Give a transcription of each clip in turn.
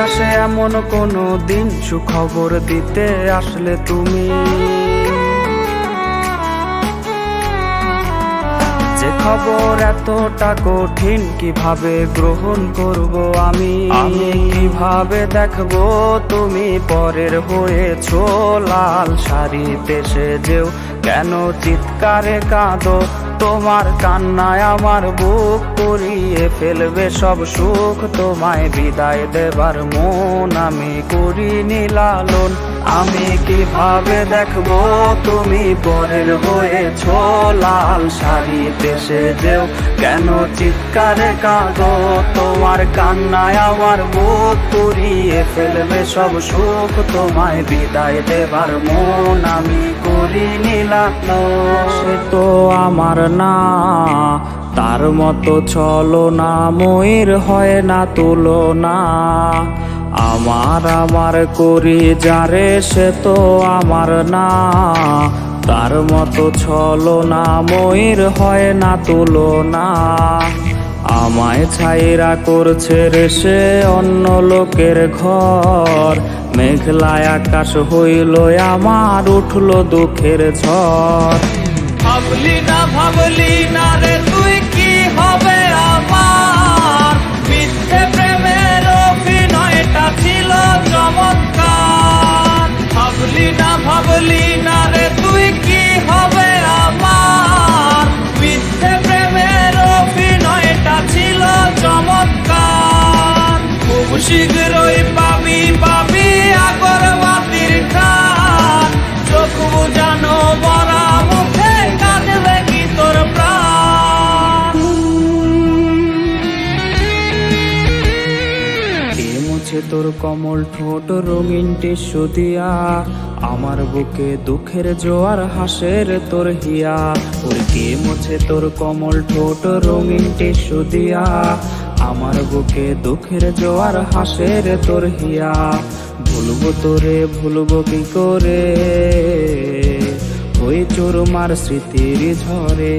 আসে এমন কোনো দিন সুখবর দিতে আসলে তুমি, যে খবর এতটা কঠিন কিভাবে গ্রহণ করব আমি কিভাবে দেখবো তুমি পরের হয়েছো লাল শাড়িতে সেজেও কেন চিৎকারে কাঁদো, তোমার কান্নায় আমার বুক পুড়িয়ে ফেলবে সব সুখ, তোমায় বিদায় দেবার মন আমি করিনি লালন, আমি কিভাবে দেখবো তুমি পরের হয়েছো লাল শাড়িতে সেজেও কেন চিৎকারে কাঁদো, তোমার কান্নায় আমার বুক পুড়িয়ে ফেলবে সব সুখ, তোমায় বিদায় দেবার মন আমি করিনি লালন। সে তো আমার না, তার মতো চলো না ময়ূর হয় না তুলনা, আমার করি যারে সে তো আমার না, তার মতো চলো না ময়ূর হয় না তুলনা, আমায় ছাইরা করছে রে সে অন্য লোকের ঘর, মেঘলায় আকাশ হইল আমার উঠলো দুঃখের ঝড়। ভাবলি না রে তুই কি হবে আমার, মিথ্যে প্রেমের অভিনয়টা ছিল চমৎকার, ভাবলি না রে তুই কি হবে আমার, মিথ্যে প্রেমের অভিনয়টা ছিল চমৎকার, খুব শীঘ্রই পাবি আগরবাতির খান, চোখ বুঝানো বরা মুখে কাঁদবে কি তোর প্রাণ। কে মুছে তোর কমল ঠোঁট রঙিন টিস্যু দিয়া, আমার বুকে দুঃখের জোয়ার হাসের তোর হিয়া, ওর কে মুছে তোর কমল ঠোঁট রঙিন টিস্যু দিয়া, আমার বুকে দুঃখের জোয়ার হাসের তোর হিয়া, ভুলবো তোরে ভুলবো কি করে ওই চোরমার স্মৃতির ঝরে,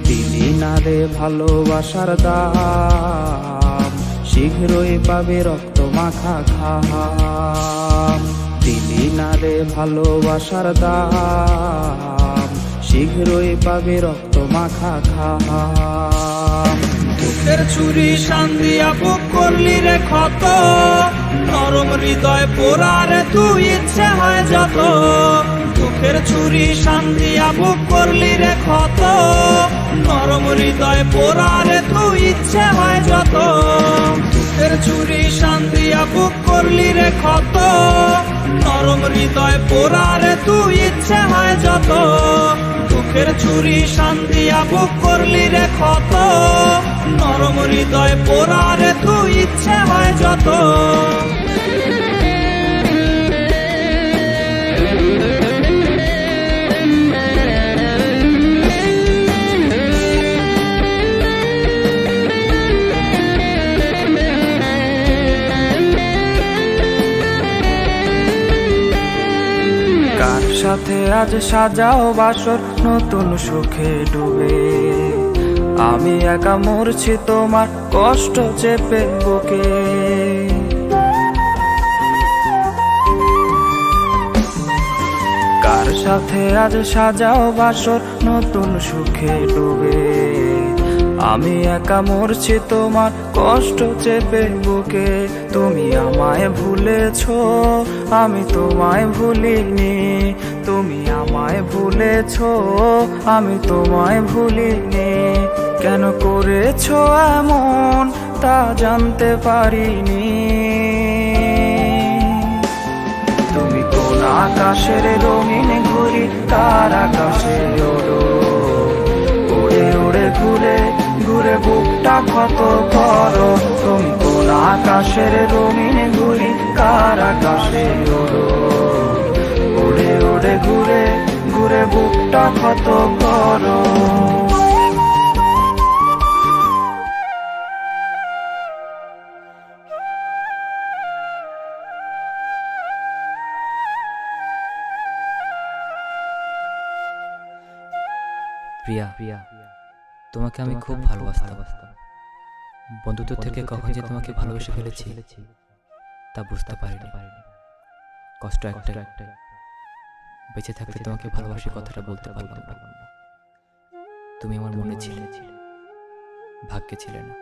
দিলি না রে ভালোবাসার দাম, শীঘ্রই পাবে রক্ত মাখা ঘাম, দিলি না রে ভালোবাসার দাম, শীঘ্রই পাবে রক্ত মাখা ঘাম। বুকের ছুরি শান দিয়া বুক করলি রে ক্ষত, নরম হৃদয় পোড়ারে তুই ইচ্ছে হয় যত, বুকের ছুরি শান দিয়া বুক করলি রে ক্ষত, নরম হৃদয় পোড়ারে তুই ইচ্ছে হয় যত, বুকের ছুরি শান দিয়া বুক করলি রে ক্ষত, নরম হৃদয় পোড়ারে তুই ইচ্ছে হয় যত, বুকের ছুরি শান দিয়া বুক করলি রে ক্ষত, নরম হৃদয় পোড়ারে তুই ইচ্ছে হয় যত। কার সাথে আজ সাজাও বাসর নতুন সুখে ডুবে, আমি একা মরছি তোমার কষ্ট চেপে বুকে, কার সাথে আজ সাজাও বাসর নতুন সুখে ডুবে, আমি একা মরছি তোমার কষ্ট চেপে বুকে, তুমি আমায় ভুলেছো আমি তোমায় ভুলিনি, তুমি আমায় ভুলেছো আমি তোমায় ভুলিনি, কেন করেছো এমন তা জানতে পারিনি, তুমি কোন আকাশের রঙিন ঘুড়ি তার আকাশে ওড়ো, উড়ে উড়ে ঘুরে ঘুরে বুকটা ক্ষত করো, তুমি কোন আকাশের রঙিন ঘুড়ি কার আকাশে ওড়ো, উড়ে উড়ে ঘুরে ঘুরে বুকটা ক্ষত করো। প্রিয়া, তোমাকে আমি খুব ভালোবাসতাম, বন্ধুত্ব থেকে কখন যে তোমাকে ভালোবেসে ফেলেছি তা বুঝতে পারিনি। কষ্ট একটাই, বেঁচে থাকতে তোমাকে ভালোবাসি কথাটা বলতে পারলাম না। তুমি আমার মনে ছিলে, ভাগ্যে ছিলে না।